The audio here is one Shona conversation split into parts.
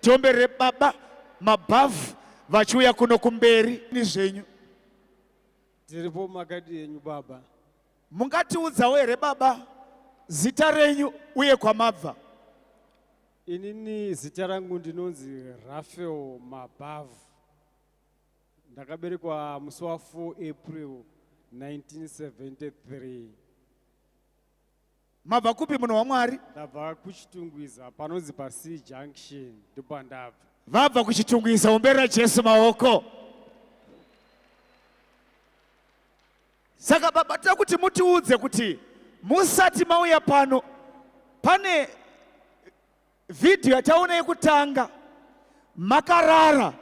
Tombere baba mabhavu vachiuya kuno kumberi ni zvenyu. Tiripo makadi enyu baba. Mungatiudzawo here baba zita renyu uye kwamabva? Inini zita rangu ndinonzi Raphael Mabhavu. Ndakaberekwa musi wa 4 April 1973. Mabva kupi munhu waMwari? Ndabva kuchitungwiza panonzi paC Junction ndipo ndabva. Vabva kuchitungwiza, ombera Jesu maoko. Saka baba tira kuti mutiudze kuti musati mauya pano pane video yataona yekutanga makarara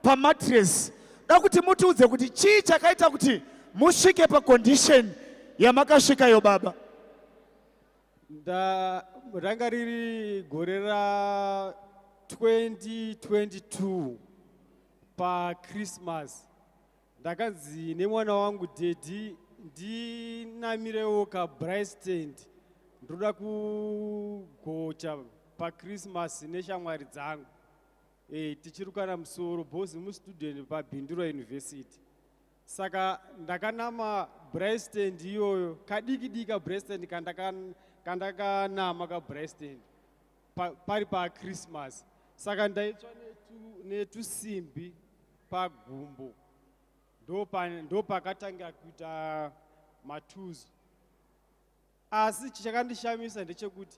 pamatress. Da kuti mutiudze kuti chii chakaita kuti musvike pacondition yamakasvikayo baba? Ranga riri gore ra 2022 pa Christmas. Ndakanzi nemwana wangu Dedi ndinamirewo ka bright stand ndoda kugocha pa Christmas neshamwari dzangu. Tichirukana musoro bosi mustudent pa Bindura University. Saka ndakanama bright stand iyoyo kadiki bright stand kandakanama ka bright stand pari pa Christmas. Saka ndaitsva netusimbi pagumbo ndo pakatanga kuita matuzo. Asi chakandishamisa ndechekuti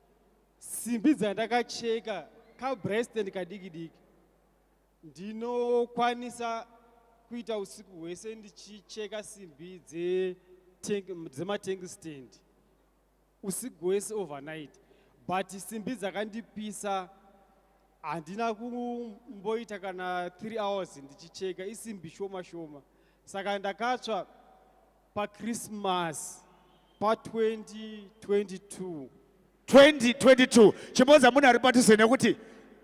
simbi dzandakacheka ka bright stand kadiki ndinokwanisa kuita usiku hwese ndichicheka simbi dzematank stand usiku hwese overnight, but simbi dzakandipisa handina kumboita kana 3 hours ndichicheka isimbi shoma. Saka ndakatsva pa Christmas pa 2022 chibodza munhu ari padhuze nekuti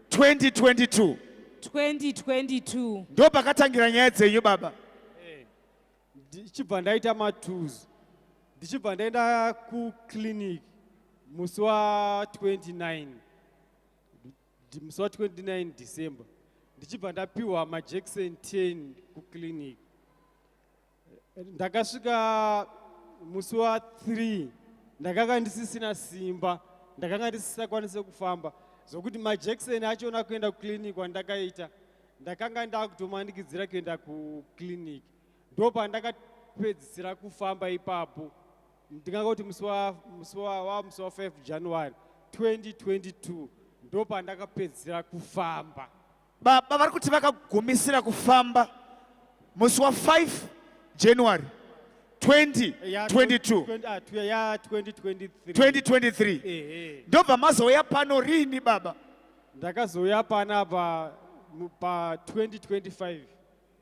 2022 ndo pakatangira nyaya dzenyu baba. ndichibva ndaita matuzo, ndichibva ndaenda kuclinic musi wa 29 December, ndichibva ndapiwa majekiseni 10 kuclinic. Ndakasvika musi wa 3 ndakanga ndisisina simba, ndakanga ndisisakwanise kufamba zokuti majekiseni achona kuenda kuclinic kwandakaita ndakanga ndakutomanikidzira kuenda kuclinic. Ndo pandakapedzisira kufamba ipapo ndingangoti musi wa 5 January 2022 ndo pandakapedzisira kufamba. Baba vari kuti vakagumisira kufamba musi wa 5 January 2023 ndobva mazouya pano rini baba? Ndakazouya panapa pa 2025.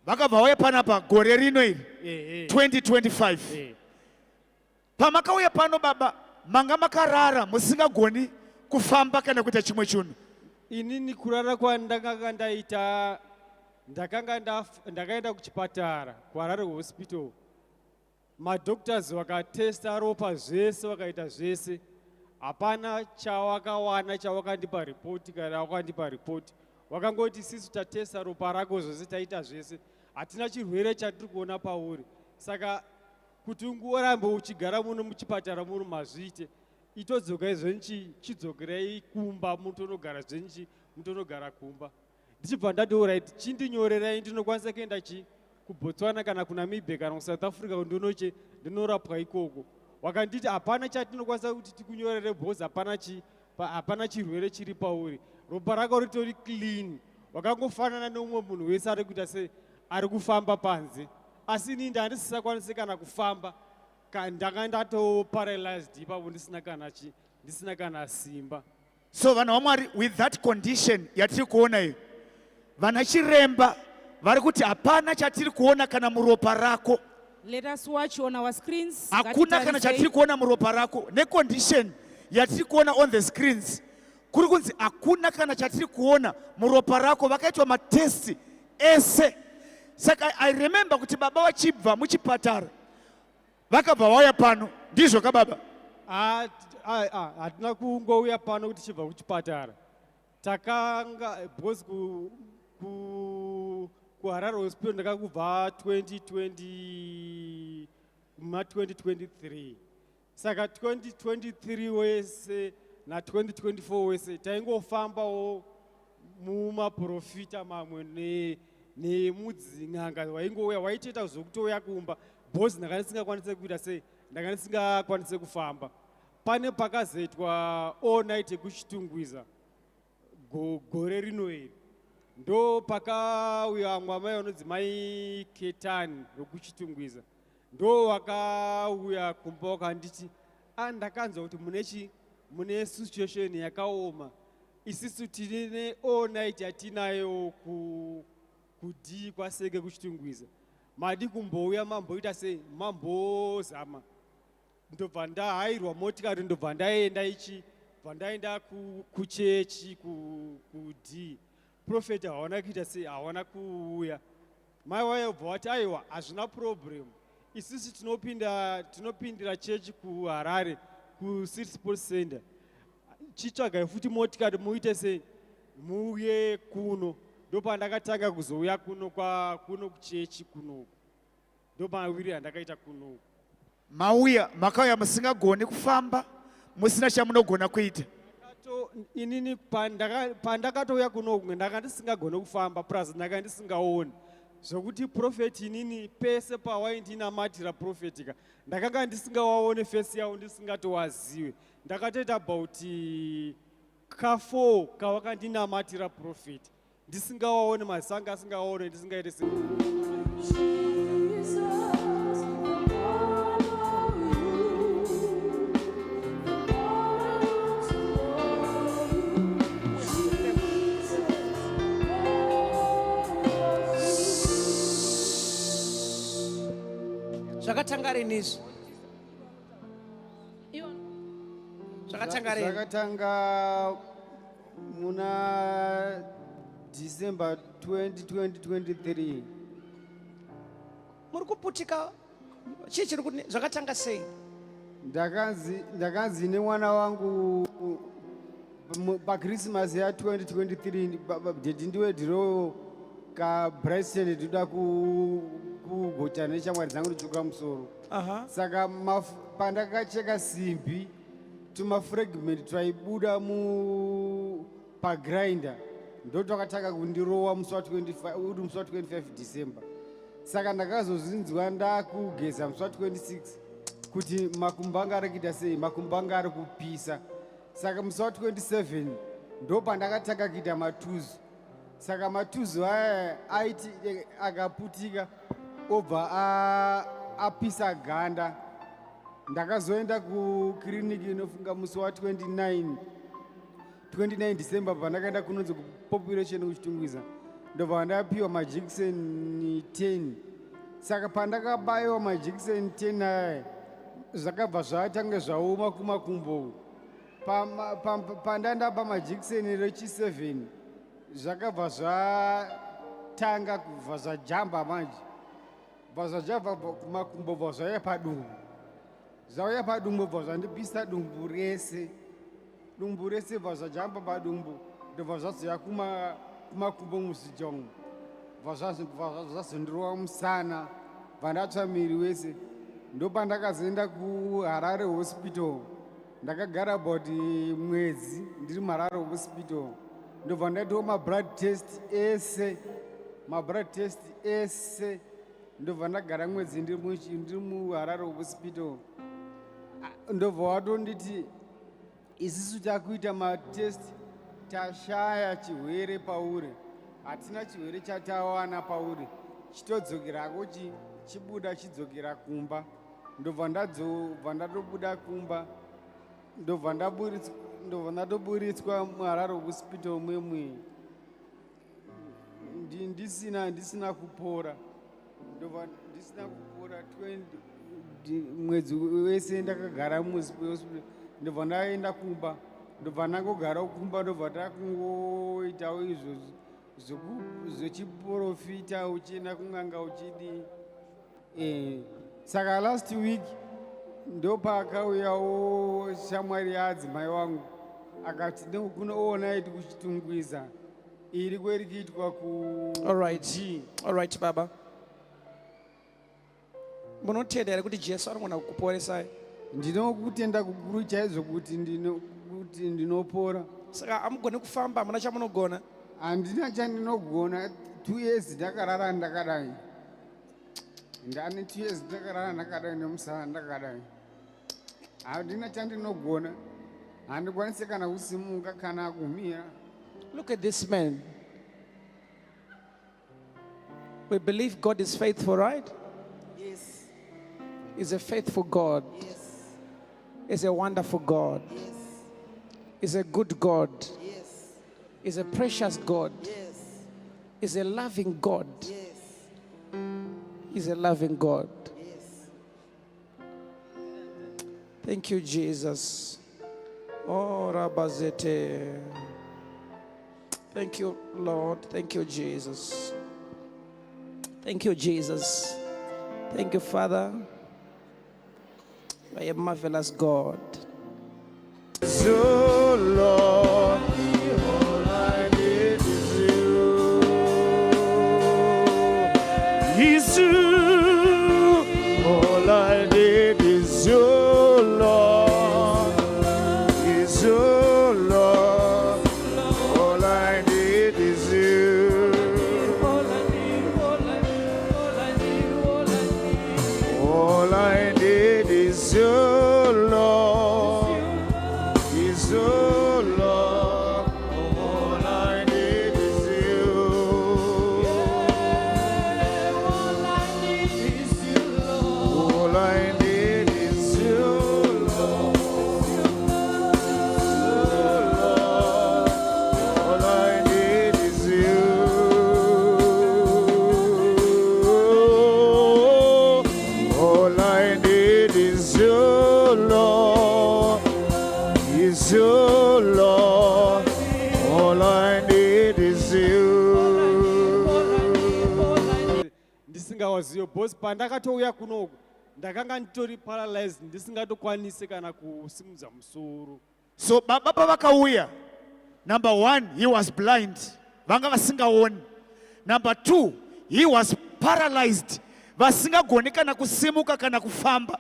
Vakabva vauya panapa gore rino iri 2025. Pamakauya pano baba manga makarara musingagoni kufamba kana kuita chimwe chinhu? Inini kurara kwandakanga ndaita ndakaenda kuchipatara kuHarare Hospital. Madoctors vakatesta ropa zvese vakaita zvese, hapana chawakawana chawakandipa ripoti kana wakandipa ripoti. Wakangoti sisi tatesta ropa rako zvese taita zvese, hatina chirwere chatiri kuona pauri. Saka kuti ungorambe uchigara muno muchipatara muno mazviite, itodzoka izveni chidzokerei kumba mutonogara zvenchi mutonogara kumba. Ndichibva ndati alright, chindinyorerai ndinokwanisa kuenda kuBotswana kana kuNamibia kana kuSouth Africa ndinorapwa ikoko. Wakanditi hapana chatinokwanisa kuti tikunyorere bhozi, hapana chirwere chiri pauri, ropa rako ritori clean. Wakangofanana neumwe munhu wese ari kuita ari kufamba panze. Asi inini handisisakwanisi kana kufamba, ndanga ndatoparalyzed ipapo ndisina kana simba. So vanhu vaMwari, with that condition yatiri kuona iyo, vana chiremba vari kuti hapana chatiri kuona kana muropa rako. Let us watch on our screens. Hakuna kana chatiri kuona muropa rako. Necondition yatiri kuona on the screens, kuri kunzi hakuna kana chatiri kuona muropa rako. Vakaitwa matesti ese. Saka I remember kuti baba vachibva muchipatara vakabva vauya pano, ndizvo kababa? Hatina kungouya pano kuti chibva kuchipatara. takanga because kuharare hospital ndakakubva 2020 ma2023 saka 2023 wese na2024 wese taingofambawo mumaprofita mamwe nemudzin'anga waingouya waitoita zvokutouya kumba bhozi ndanga ndisingakwanise kuita sei, ndanga ndisingakwanise kufamba. Pane pakazoitwa all night yekuchitungwiza gore rino iri, ndo pakauya mwamai vanonzi mai Ketani wekuchitungwiza, ndo wakauya kumba wakanditi ndakanzwa kuti mune situation yakaoma, isisu tine all night yatinayo kudii kwaseke kuchitungwiza, madi kumbouya mamboita sei, mambozama. Ndobva ndahairwa motikari, ndobva ndaenda bva ndaenda kuchechi kudii. Profeti hawana kuita sei, hawana kuuya. Mai wayobva wati aiwa hazvina problem, isisi tinopindira chechi kuHarare kuCity Sports Center, chitsvagai futi motikari muite sei, muuye kuno. Ndopandakatanga kuzouya kuno kuchechi kuno, ndopamawiri andakaita kuno. Makauya musingagoni kufamba, musina chamunogona kuita. Inini pandakatouya kuno kumwe ndanga ndisingagoni kufamba, plus ndanga ndisingaoni zvokuti profeti inini pese pawaindinamatira profetika ndakanga ndisingawaone fesi yavo, ndisingatowazive. Ndakatoita about ka4 kawakandinamatira profeti, ndisingawaone masanga, asingawaone, ndisingaite zvakatanga rinizvo zvakatanga muna December 2023. muri kuputika chii chiri kuti zvakatanga sei? Ndakanzi nemwana wangu paChristmas ya 2023 dedi ndiwe dhiro kaBryson ndinoda kugota neshamwari dzangu ndichuka musoro. Saka pandakacheka simbi tumafragment twaibuda pagrinder ndo twakatanga kundirowa musi wa 25 December. Saka ndakazozinzwa ndakugeza musi wa 26 kuti makumbo anga ari kuita sei, makumbo anga ari kupisa. Saka musi wa 27 ndo pandakatanga kuita matuzu. Saka matuzu aya aiti akaputika obva apisa ganda. Ndakazoenda kukiriniki inofunga musi wa 29 December pandakaenda kunonzi kupopulation kuchitungwiza, ndobva ndapiwa majekiseni 10. Saka pandakabayiwa majekiseni 10 aya zvakabva zvatanga zvaoma kumakumbo. Pandandapa majekiseni rechi7 zvakabva zvatanga kubva zvajamba manje, bva zvajamba kumakumbo bva zvauya padumbu. Zvauya padumbu bva zvandipisa dumbu rese bva zvajamba padumbu, ndobva zvazoya kumakumbo musijong, bva zvazondirowa musana, bva ndatsva miri wese. Ndopandakazoenda kuHarare hospital, ndakagara about mwedzi ndiri muHarare hospital. Ndobva ndaitwa mablood test ese, ndobva ndagara mwedzi ndiri muHarare hospital. Ndobva watonditi isisu takuita matest tashaya chirwere pauri, hatina chirwere chatawana pauri, chitodzokerako chibuda chidzokera kumba. Ndobva ndatobuda kumba, ndobva ndatoburitswa muHarare hospital mwemwe ndisina kupora. Ndobva ndisina kupora 20 mwedzi wese ndakagara muhospital. Ndobva ndaenda kumba, ndobva ndangogara kumba, ndobva takungoitawo izvo zvechiprofita uchienda kun'anga uchidi. Saka last week ndopakauyawo shamwari yaadzimai wangu akati kunoona iti kuchitungwiza iri kweri kuitwa ku All right. G. All right, baba. Munotenda here kuti Jesu anogona kukuporesai. Ndinokutenda kukuru chaizvo kuti ndinopora. Saka hamugoni kufamba, hamuna chamunogona. Handina chandinogona. 2 years ndakarara ndakadai. Ndane 2 years ndakarara ndakadai nemusana ndakadai. Handina chandinogona. Handikwanisi kana kusimuka kana kumira. Look at this man. We believe God is faithful, right? Yes. He's a faithful God. Yes. He's a wonderful God. Yes. He's a good God. Yes. He's a precious God. Yes. He's a loving God. Yes. He's a loving God. Yes. Thank you, Jesus. Oh, Rabazete. Thank you, Lord. Thank you, Jesus. Thank you, Jesus. Thank you, Father. You are a marvelous God. So Lord, all I need is you. Jesus, all I need is you, Lord. Is you, Lord. All I need is you. All I need is you, Lord. Is you, Lord. All I need is you. All I need is you, Lord. All I need is you, Lord. All I need is you. All I need is you, Lord. Is you, Lord. All I need is you. ndisingawaziyo bhosi pandakatouya kunoku ndakanga nditori paralyzed ndisingatokwanisi kana kusimudza musoro. So baba pavakauya, number 1 he was blind, vanga vasingaoni. Number 2 he was paralyzed, vasingagoni kana kusimuka kana kufamba.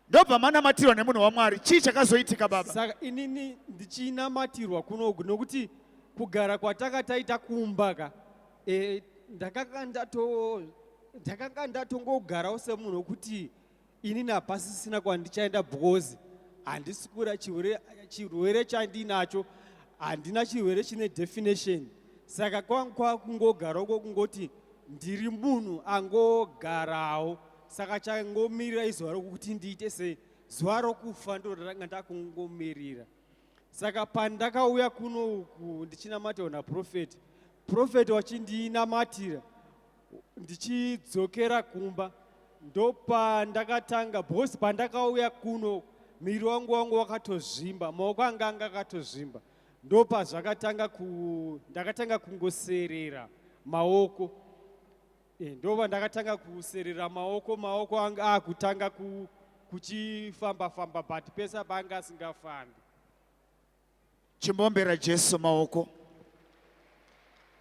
Ndobva manamatirwa nemunhu waMwari. Chii chakazoitika baba? Saka inini ndichinamatirwa kunoku nokuti kugara kwatakataita kumbaka ndakanga ndatongogarawo semunhu wekuti inini hapasisina kwandichaenda because handisi kura chirwere chandinacho handina chirwere chine definition. Saka kwangu kwakungogarawo kwokungoti ndiri munhu angogarawo. Saka changomirira izuva rokuti ndiite sei zuva rokufa ndo ratanga ndakungomirira. Saka pandakauya kunoku ndichinamatirwa naprofeti, profeti wachindinamatira ndichidzokera kumba ndopandakatanga bhosi pandakauya kuno miri wangu wakatozvimba, maoko anga akatozvimba, ndakatanga kungoserera maoko. Ndova ndakatanga kuserera maoko anga akutanga kuchifamba-famba but pesa panga asingafambi. Chimbombera Jesu maoko.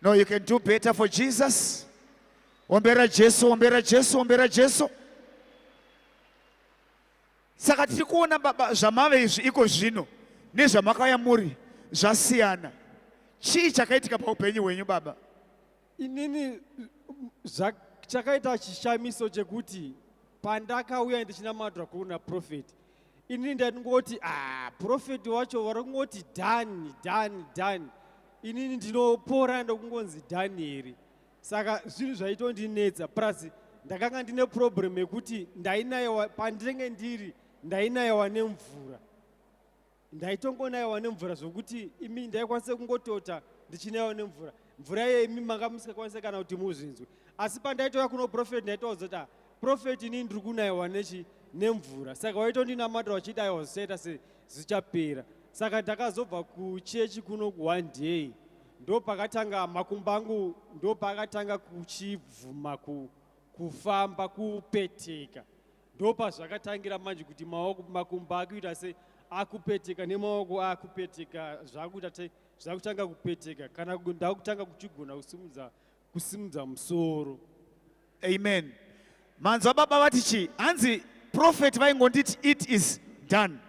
No, you can do better for Jesus. Ombera Jesu, ombera Jesu, ombera Jesu. Saka tiri kuona baba zvamave izvi iko zvino nezvamakauya muri zvasiyana. Chii chakaitika paupenyu hwenyu baba? Inini chakaita chishamiso chekuti pandakauya ndichinamatirwa kuna profeti, inini ndandingoti profeti wacho varikungoti dhani. Inini ndinopora ndokungonzi Danieri. Saka zvinhu zvaitondinetsa plus ndakanga ndine problem yekuti pandinenge ndiri ndainayiwa nemvura. Ndaitongonayiwa nemvura zvokuti imi ndaikwanisa kungotota ndichinayiwa nemvura. Mvura iye imi manga musingakwanisa kana kuti muzvinzwe. Asi pandaitoya kuno profeti ndaitaudza kuti profeti inini ndiri kunayiwa nemvura. Saka waitondinamatira wachiti aiwa zvichaita zvichapera. Saka ndakazobva kuchechi kuno one day ndopakatanga makumbo angu ndopakatanga kuchibvuma kufamba kupeteka. Ndopazvakatangira manje kuti makumbo akuita akupeteka nemaoko akupeteka zvakutanga kupeteka kana ndakutanga kuchigona kusimudza musoro. Amen. Manzwa baba vati chi hanzi prophet vaingonditi it is done.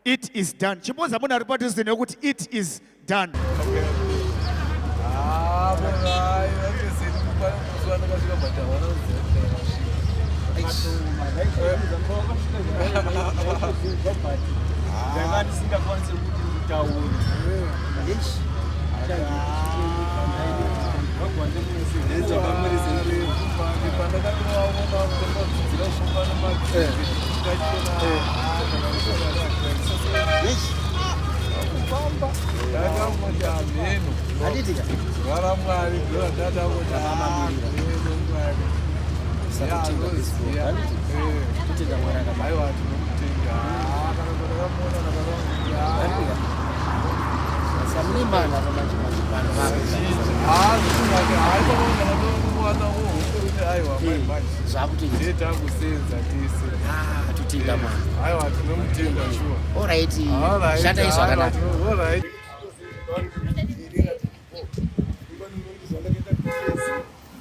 It is done. Chimboza muna ripoti zine kuti it is done.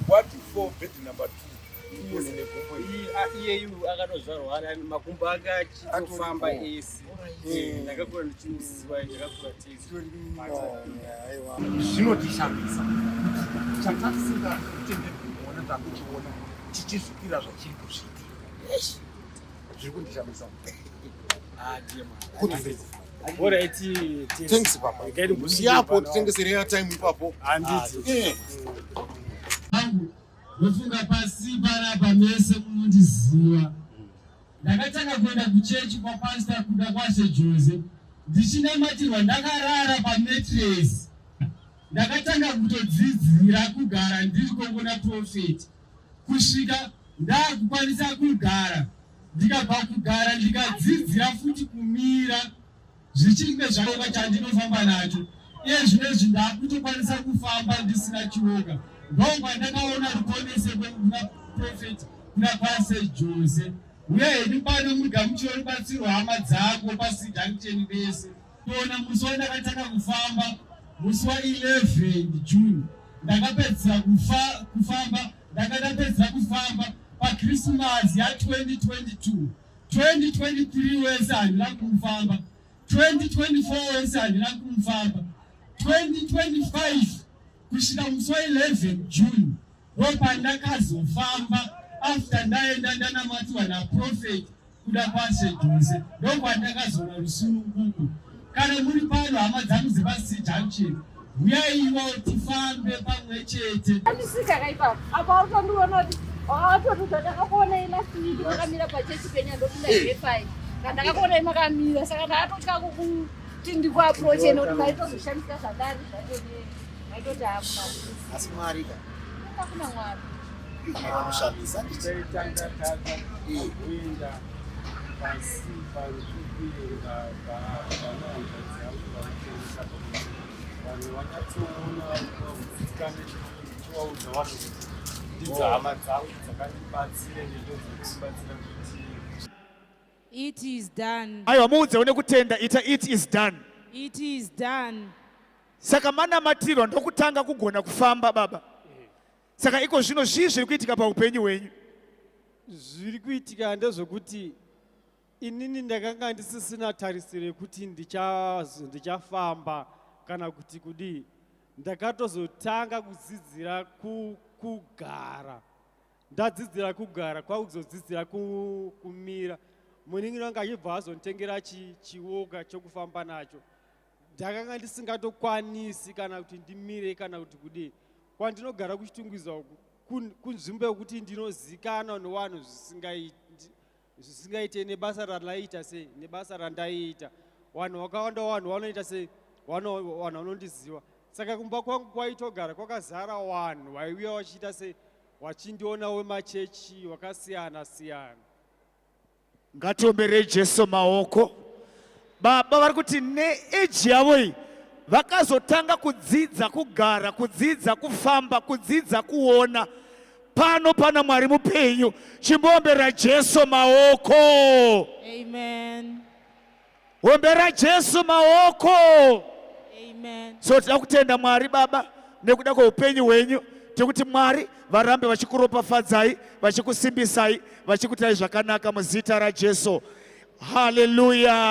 What for bed number 2? Iyeyu akatozvarwa makumbo ake achitofamba ese. Ndakakura ndichimusiwa ndakakura tezi. Zvinotishambisa kuti chatasinga kutenderi kuona takuchiona chichisvikira zvachiri kusvika. Zviri kundishambisa. Thanks papa. Siyapo titengesere airtime ipapo. Handiti. Ndofunga pasi panapa mese munondiziva. Ndakatanga kuenda kuchechi kwa pastor kuda kwashe Jose. Ndichinamatirwa ndakarara pametress. Ndakatanga kutodzidzira kugara ndiri kongona prophet. Kusvika ndakukwanisa kugara. Ndikabva kugara ndikadzidzira futi kumira. Zvichimbe zvarova chandinofamba nacho. Iye zvinezvi ndakutokwanisa kufamba ndisina chiroka. Ndonga ndakaona ruponese kuna prophet kuna pastor Jose. Uye hedu pano mugamuchiro rubatsirwa hama dzako pasi junction bese. Tona musi wandakatanga kufamba musi wa 11 June. Ndakapedzera kufamba ndakapedzera kufamba pa Christmas ya 2022. 2023 wese handina kumfamba. 2024 wese handina kumfamba. 2025 kusvika musi wa 11 June ndopandakazofamba after ndaenda ndanamatirwa naprofet kuda kwashe Jose. Ndopandakazoona rusununguko. Kana muri pano hama dzangu dzepasi junction, uyaiwo tifambe pamwe chete. Andisika kaipa apa utondiona kuti awatoto ndakakuona ilastiki makamira pachechi penya ndopinda J5 ndakakuona makamira saka ndakatotya kuti ndikuapproach noti maitozoshandisa zvadari maitoti hakuna Asi Mwari ka. hakuna Mwari Vanoshamisa. Ndaitanga kuenda pasi parikupirenga vanoanzadzi vangu vanotengesa vanhu vanyatsoona vakuzikanwa chivaudza vanhu kuti ndidzo hama dzangu dzakandibatsira nendodzokubatsira kuti It is done. Aiwa muudze une kutenda ita it is done. It is done. Saka manamatirwa ndokutanga kugona kufamba baba. Saka iko zvino zvii zviri kuitika paupenyu hwenyu? zviri kuitika ndezvokuti inini ndakanga ndisisina tarisiro kuti ndichafamba kana kuti kudii. Ndakatozotanga kudzidzira kugara. Ndadzidzira kugara kwakuzodzidzira kumira. Muningi wangu achibva azonditengera chiwoka chokufamba nacho. Ndakanga ndisingatokwanisi kana kuti ndimire kana kuti kudii. Kwandinogara kuchitungwiza kunzvimbo yokuti ndinozikanwa nevanhu zvisingaite nebasa randaita sei nebasa randaita. Vanhu vakawanda vanhu vanoita sei vanhu vanondiziva. Saka kumba kwangu kwaitogara kwakazara vanhu vaiuya vachiita sei vachindiona wemachechi wakasiyana siyana. Ngatiomberei Jesu maoko. Baba vari kuti neeji yavo iyi vakazotanga kudzidza kugara, kudzidza kufamba, kudzidza kuona. Pano pana Mwari mupenyu. Chimboomberera Jesu maoko. Amen. Ombera Jesu maoko. Amen. So tinoda kutenda Mwari Baba nekuda kweupenyu hwenyu. Tikuti Mwari varambe vachikuropafadzai, vachikusimbisai, vachikuitai zvakanaka muzita raJesu. Hallelujah.